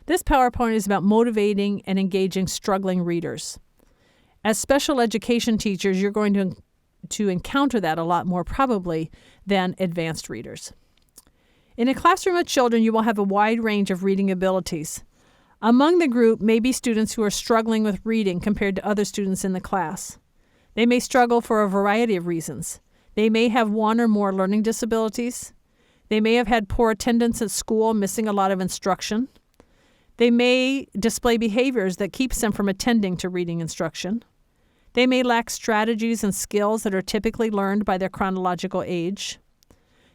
This PowerPoint is about motivating and engaging struggling readers. As special education teachers, you're going to encounter that a lot more probably than advanced readers. In a classroom of children, you will have a wide range of reading abilities. Among the group may be students who are struggling with reading compared to other students in the class. They may struggle for a variety of reasons. They may have one or more learning disabilities. They may have had poor attendance at school, missing a lot of instruction. They may display behaviors that keeps them from attending to reading instruction. They may lack strategies and skills that are typically learned by their chronological age.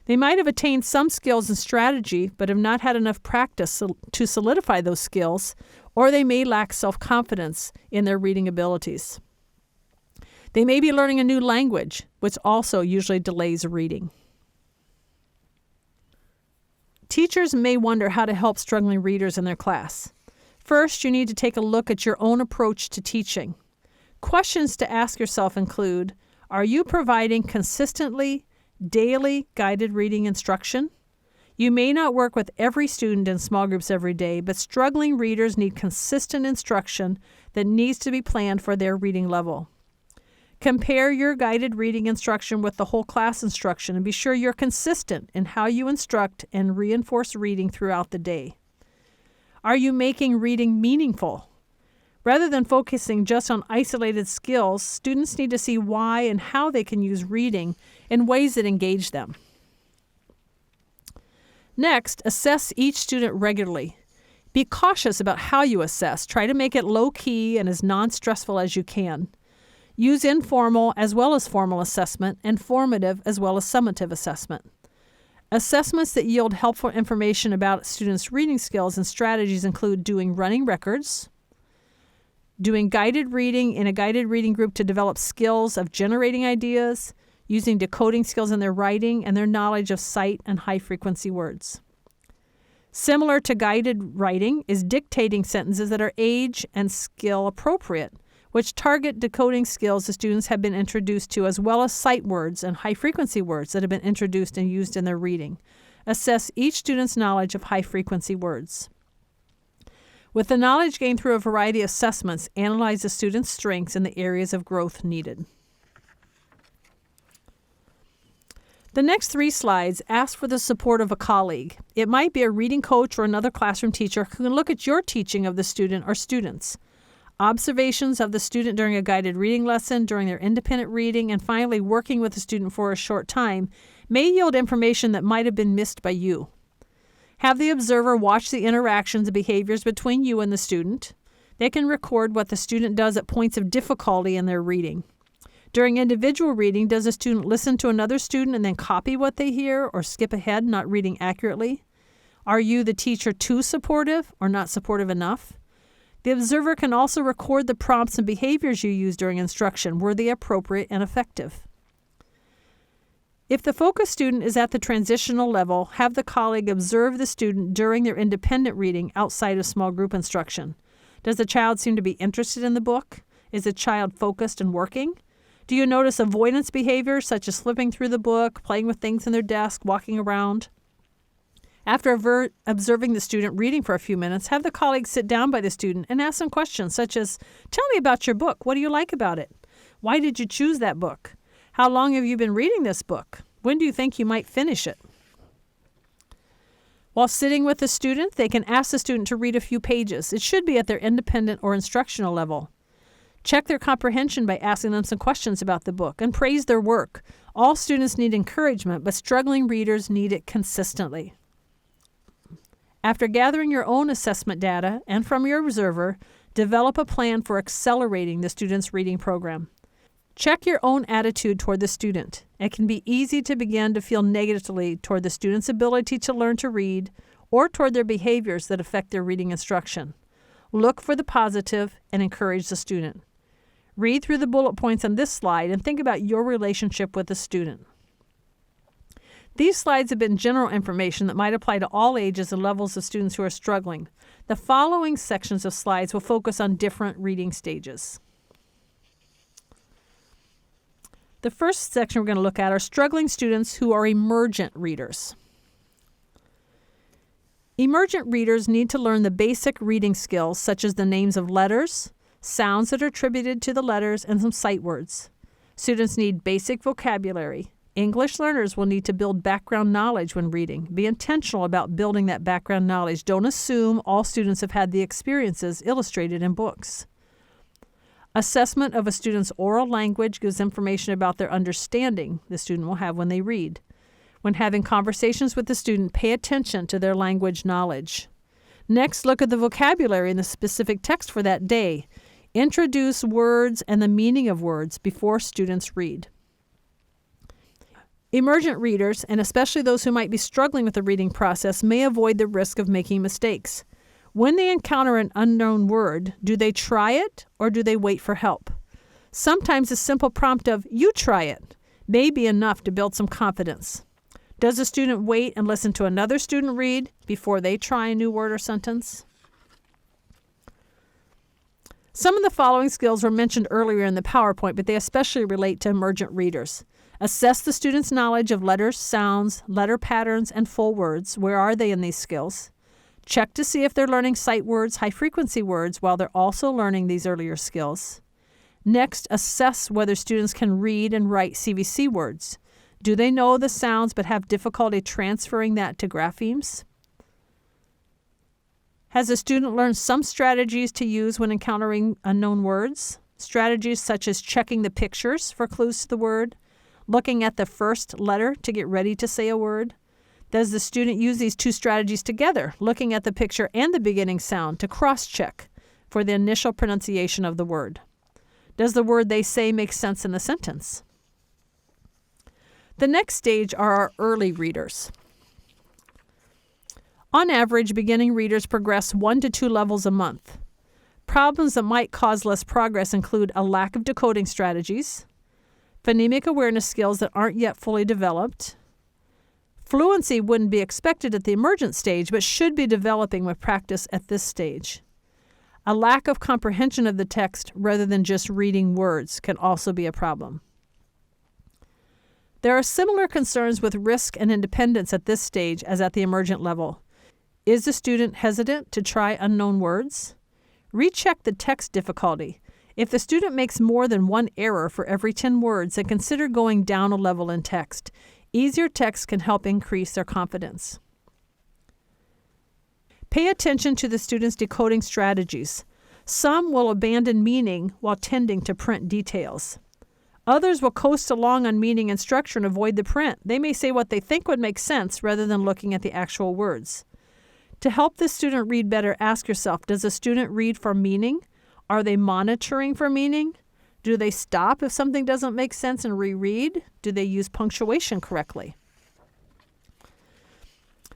They might have attained some skills and strategy, but have not had enough practice to solidify those skills, or they may lack self-confidence in their reading abilities. They may be learning a new language, which also usually delays reading. Teachers may wonder how to help struggling readers in their class. First, you need to take a look at your own approach to teaching. Questions to ask yourself include, are you providing consistently, daily guided reading instruction? You may not work with every student in small groups every day, but struggling readers need consistent instruction that needs to be planned for their reading level. Compare your guided reading instruction with the whole class instruction and be sure you're consistent in how you instruct and reinforce reading throughout the day. Are you making reading meaningful? Rather than focusing just on isolated skills, students need to see why and how they can use reading in ways that engage them. Next, assess each student regularly. Be cautious about how you assess. Try to make it low-key and as non-stressful as you can. Use informal as well as formal assessment and formative as well as summative assessment. Assessments that yield helpful information about students' reading skills and strategies include doing running records, doing guided reading in a guided reading group to develop skills of generating ideas, using decoding skills in their writing, and their knowledge of sight and high-frequency words. Similar to guided writing is dictating sentences that are age and skill appropriate, which target decoding skills the students have been introduced to, as well as sight words and high-frequency words that have been introduced and used in their reading. Assess each student's knowledge of high-frequency words. With the knowledge gained through a variety of assessments, analyze the student's strengths and the areas of growth needed. The next 3 slides ask for the support of a colleague. It might be a reading coach or another classroom teacher who can look at your teaching of the student or students. Observations of the student during a guided reading lesson, during their independent reading, and finally working with the student for a short time may yield information that might have been missed by you. Have the observer watch the interactions and behaviors between you and the student. They can record what the student does at points of difficulty in their reading. During individual reading, does a student listen to another student and then copy what they hear or skip ahead, not reading accurately? Are you, the teacher, too supportive or not supportive enough? The observer can also record the prompts and behaviors you use during instruction. Were they appropriate and effective? If the focus student is at the transitional level, have the colleague observe the student during their independent reading outside of small group instruction. Does the child seem to be interested in the book? Is the child focused and working? Do you notice avoidance behavior such as flipping through the book, playing with things in their desk, walking around? After observing the student reading for a few minutes, have the colleague sit down by the student and ask some questions such as, tell me about your book. What do you like about it? Why did you choose that book? How long have you been reading this book? When do you think you might finish it? While sitting with the student, they can ask the student to read a few pages. It should be at their independent or instructional level. Check their comprehension by asking them some questions about the book and praise their work. All students need encouragement, but struggling readers need it consistently. After gathering your own assessment data and from your observer, develop a plan for accelerating the student's reading program. Check your own attitude toward the student. It can be easy to begin to feel negatively toward the student's ability to learn to read or toward their behaviors that affect their reading instruction. Look for the positive and encourage the student. Read through the bullet points on this slide and think about your relationship with the student. These slides have been general information that might apply to all ages and levels of students who are struggling. The following sections of slides will focus on different reading stages. The first section we're going to look at are struggling students who are emergent readers. Emergent readers need to learn the basic reading skills such as the names of letters, sounds that are attributed to the letters, and some sight words. Students need basic vocabulary. English learners will need to build background knowledge when reading. Be intentional about building that background knowledge. Don't assume all students have had the experiences illustrated in books. Assessment of a student's oral language gives information about their understanding the student will have when they read. When having conversations with the student, pay attention to their language knowledge. Next, look at the vocabulary in the specific text for that day. Introduce words and the meaning of words before students read. Emergent readers, and especially those who might be struggling with the reading process, may avoid the risk of making mistakes. When they encounter an unknown word, do they try it or do they wait for help? Sometimes a simple prompt of, "You try it," may be enough to build some confidence. Does a student wait and listen to another student read before they try a new word or sentence? Some of the following skills were mentioned earlier in the PowerPoint, but they especially relate to emergent readers. Assess the student's knowledge of letters, sounds, letter patterns, and full words. Where are they in these skills? Check to see if they're learning sight words, high-frequency words, while they're also learning these earlier skills. Next, assess whether students can read and write CVC words. Do they know the sounds but have difficulty transferring that to graphemes? Has a student learned some strategies to use when encountering unknown words? Strategies such as checking the pictures for clues to the word, looking at the first letter to get ready to say a word. Does the student use these two strategies together, looking at the picture and the beginning sound, to cross-check for the initial pronunciation of the word? Does the word they say make sense in the sentence? The next stage are our early readers. On average, beginning readers progress 1 to 2 levels a month. Problems that might cause less progress include a lack of decoding strategies, phonemic awareness skills that aren't yet fully developed. Fluency wouldn't be expected at the emergent stage, but should be developing with practice at this stage. A lack of comprehension of the text rather than just reading words can also be a problem. There are similar concerns with risk and independence at this stage as at the emergent level. Is the student hesitant to try unknown words? Recheck the text difficulty. If the student makes more than one error for every 10 words, then consider going down a level in text. Easier text can help increase their confidence. Pay attention to the student's decoding strategies. Some will abandon meaning while tending to print details. Others will coast along on meaning and structure and avoid the print. They may say what they think would make sense rather than looking at the actual words. To help the student read better, ask yourself, does a student read for meaning? Are they monitoring for meaning? Do they stop if something doesn't make sense and reread? Do they use punctuation correctly?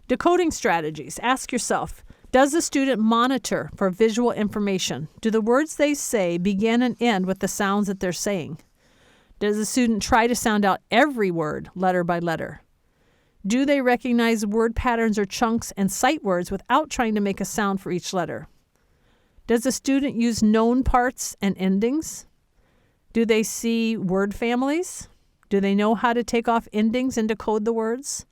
Decoding strategies. Ask yourself, does the student monitor for visual information? Do the words they say begin and end with the sounds that they're saying? Does the student try to sound out every word, letter by letter? Do they recognize word patterns or chunks and sight words without trying to make a sound for each letter? Does the student use known parts and endings? Do they see word families? Do they know how to take off endings and decode the words?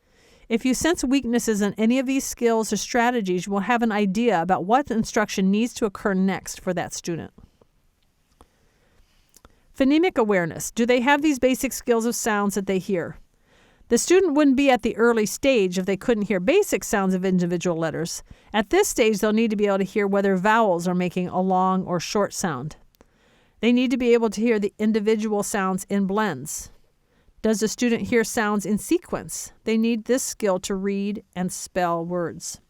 If you sense weaknesses in any of these skills or strategies, you will have an idea about what instruction needs to occur next for that student. Phonemic awareness. Do they have these basic skills of sounds that they hear? The student wouldn't be at the early stage if they couldn't hear basic sounds of individual letters. At this stage, they'll need to be able to hear whether vowels are making a long or short sound. They need to be able to hear the individual sounds in blends. Does the student hear sounds in sequence? They need this skill to read and spell words.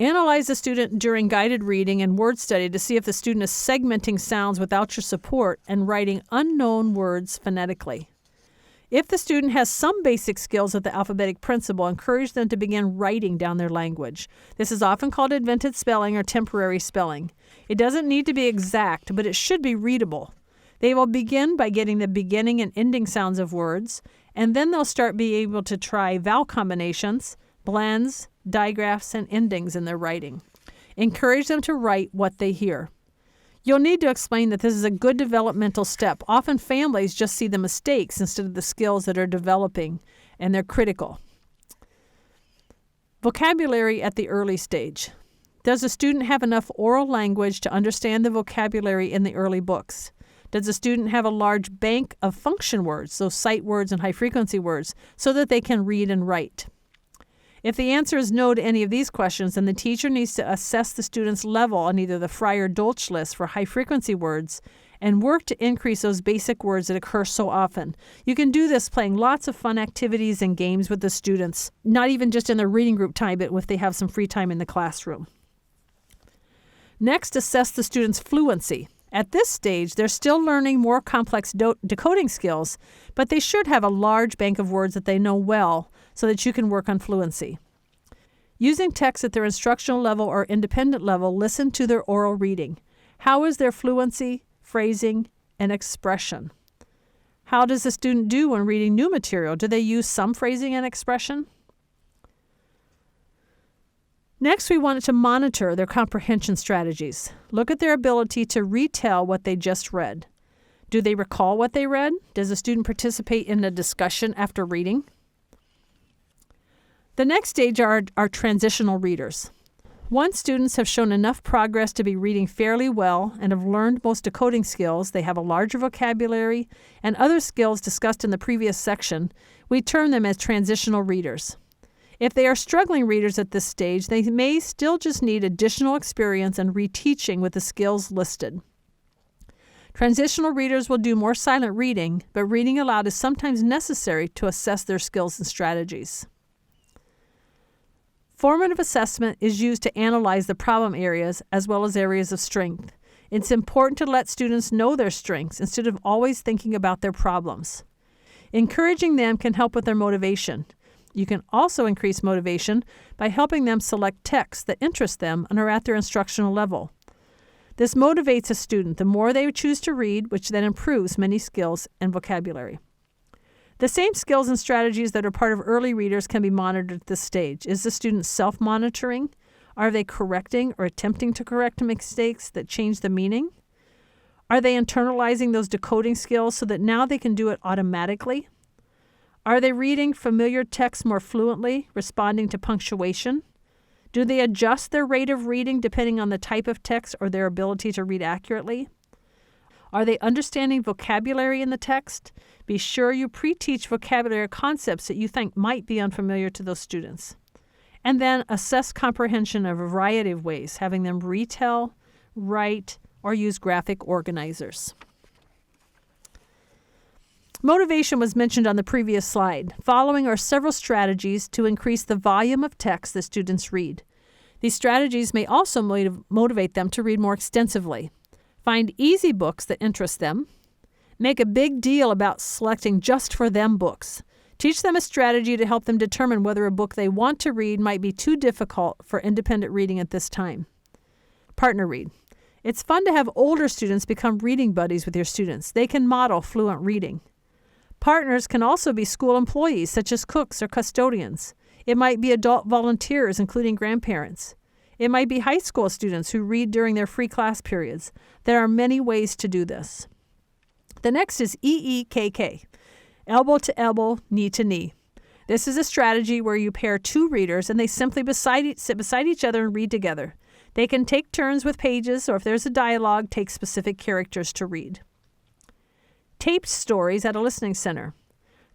Analyze the student during guided reading and word study to see if the student is segmenting sounds without your support and writing unknown words phonetically. If the student has some basic skills of the alphabetic principle, encourage them to begin writing down their language. This is often called invented spelling or temporary spelling. It doesn't need to be exact, but it should be readable. They will begin by getting the beginning and ending sounds of words, and then they'll start being able to try vowel combinations, blends, digraphs, and endings in their writing. Encourage them to write what they hear. You'll need to explain that this is a good developmental step. Often families just see the mistakes instead of the skills that are developing, and they're critical. Vocabulary at the early stage. Does a student have enough oral language to understand the vocabulary in the early books? Does the student have a large bank of function words, so sight words and high-frequency words, so that they can read and write? If the answer is no to any of these questions, then the teacher needs to assess the student's level on either the Fryer-Dolch list for high-frequency words and work to increase those basic words that occur so often. You can do this playing lots of fun activities and games with the students, not even just in their reading group time, but if they have some free time in the classroom. Next, assess the student's fluency. At this stage, they're still learning more complex decoding skills, but they should have a large bank of words that they know well so that you can work on fluency. Using text at their instructional level or independent level, listen to their oral reading. How is their fluency, phrasing, and expression? How does the student do when reading new material? Do they use some phrasing and expression? Next, we wanted to monitor their comprehension strategies. Look at their ability to retell what they just read. Do they recall what they read? Does the student participate in a discussion after reading? The next stage are transitional readers. Once students have shown enough progress to be reading fairly well and have learned most decoding skills, they have a larger vocabulary, and other skills discussed in the previous section, we term them as transitional readers. If they are struggling readers at this stage, they may still just need additional experience and reteaching with the skills listed. Transitional readers will do more silent reading, but reading aloud is sometimes necessary to assess their skills and strategies. Formative assessment is used to analyze the problem areas as well as areas of strength. It's important to let students know their strengths instead of always thinking about their problems. Encouraging them can help with their motivation. You can also increase motivation by helping them select texts that interest them and are at their instructional level. This motivates a student the more they choose to read, which then improves many skills and vocabulary. The same skills and strategies that are part of early readers can be monitored at this stage. Is the student self-monitoring? Are they correcting or attempting to correct mistakes that change the meaning? Are they internalizing those decoding skills so that now they can do it automatically? Are they reading familiar text more fluently, responding to punctuation? Do they adjust their rate of reading depending on the type of text or their ability to read accurately? Are they understanding vocabulary in the text? Be sure you pre-teach vocabulary concepts that you think might be unfamiliar to those students. And then assess comprehension in a variety of ways, having them retell, write, or use graphic organizers. Motivation was mentioned on the previous slide. Following are several strategies to increase the volume of text that students read. These strategies may also motivate them to read more extensively. Find easy books that interest them. Make a big deal about selecting just for them books. Teach them a strategy to help them determine whether a book they want to read might be too difficult for independent reading at this time. Partner read. It's fun to have older students become reading buddies with your students. They can model fluent reading. Partners can also be school employees, such as cooks or custodians. It might be adult volunteers, including grandparents. It might be high school students who read during their free class periods. There are many ways to do this. The next is EEKK, elbow to elbow, knee to knee. This is a strategy where you pair two readers and they simply sit beside each other and read together. They can take turns with pages, or if there's a dialogue, take specific characters to read. Taped stories at a listening center.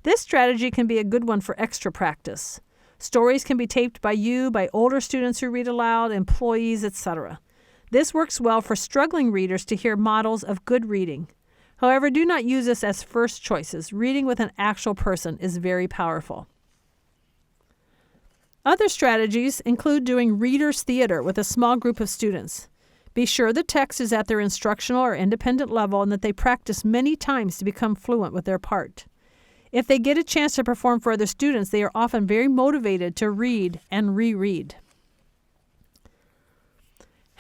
This strategy can be a good one for extra practice. Stories can be taped by you, by older students who read aloud, employees, etc. This works well for struggling readers to hear models of good reading. However, do not use this as first choices. Reading with an actual person is very powerful. Other strategies include doing readers' theater with a small group of students. Be sure the text is at their instructional or independent level and that they practice many times to become fluent with their part. If they get a chance to perform for other students, they are often very motivated to read and reread.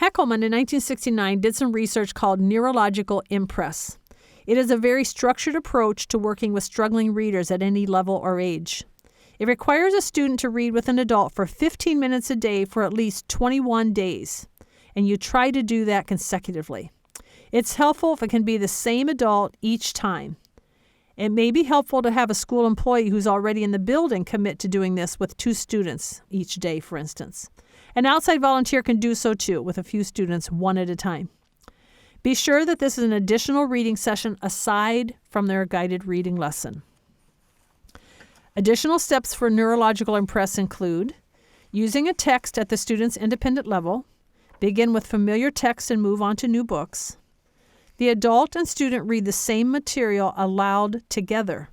Heckelman in 1969 did some research called neurological impress. It is a very structured approach to working with struggling readers at any level or age. It requires a student to read with an adult for 15 minutes a day for at least 21 days. And you try to do that consecutively. It's helpful if it can be the same adult each time. It may be helpful to have a school employee who's already in the building commit to doing this with 2 students each day, for instance. An outside volunteer can do so too, with a few students, one at a time. Be sure that this is an additional reading session aside from their guided reading lesson. Additional steps for neurological impress include using a text at the student's independent level, begin with familiar text and move on to new books. The adult and student read the same material aloud together.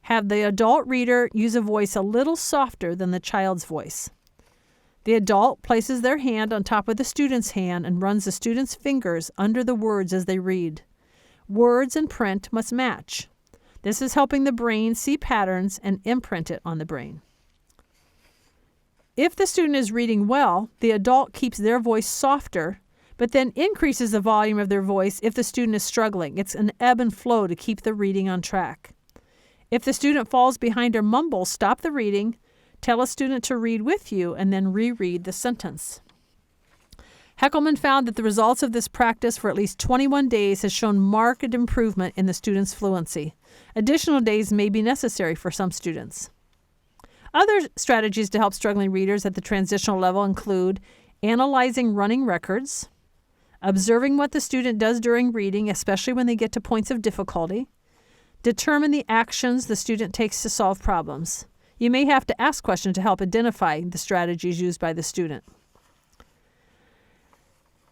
Have the adult reader use a voice a little softer than the child's voice. The adult places their hand on top of the student's hand and runs the student's fingers under the words as they read. Words and print must match. This is helping the brain see patterns and imprint it on the brain. If the student is reading well, the adult keeps their voice softer, but then increases the volume of their voice if the student is struggling. It's an ebb and flow to keep the reading on track. If the student falls behind or mumbles, stop the reading, tell a student to read with you, and then reread the sentence. Heckelman found that the results of this practice for at least 21 days has shown marked improvement in the student's fluency. Additional days may be necessary for some students. Other strategies to help struggling readers at the transitional level include analyzing running records, observing what the student does during reading, especially when they get to points of difficulty, determine the actions the student takes to solve problems. You may have to ask questions to help identify the strategies used by the student.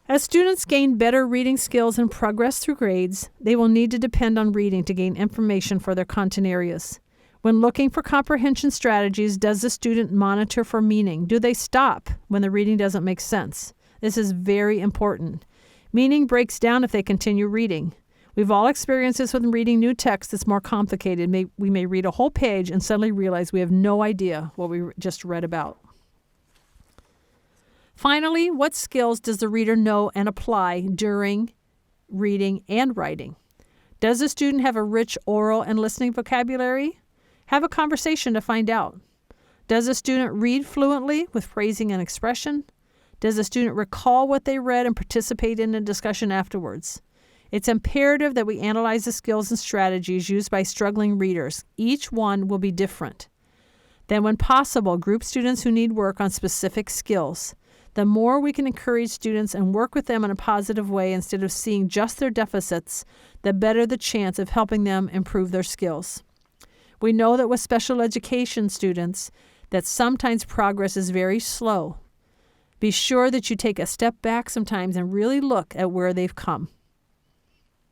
As students gain better reading skills and progress through grades, they will need to depend on reading to gain information for their content areas. When looking for comprehension strategies, does the student monitor for meaning? Do they stop when the reading doesn't make sense? This is very important. Meaning breaks down if they continue reading. We've all experienced this when reading new text that's more complicated. We may read a whole page and suddenly realize we have no idea what we just read about. Finally, what skills does the reader know and apply during reading and writing? Does the student have a rich oral and listening vocabulary? Have a conversation to find out. Does the student read fluently with phrasing and expression? Does the student recall what they read and participate in a discussion afterwards? It's imperative that we analyze the skills and strategies used by struggling readers. Each one will be different. Then, when possible, group students who need work on specific skills. The more we can encourage students and work with them in a positive way instead of seeing just their deficits, the better the chance of helping them improve their skills. We know that with special education students, that sometimes progress is very slow. Be sure that you take a step back sometimes and really look at where they've come.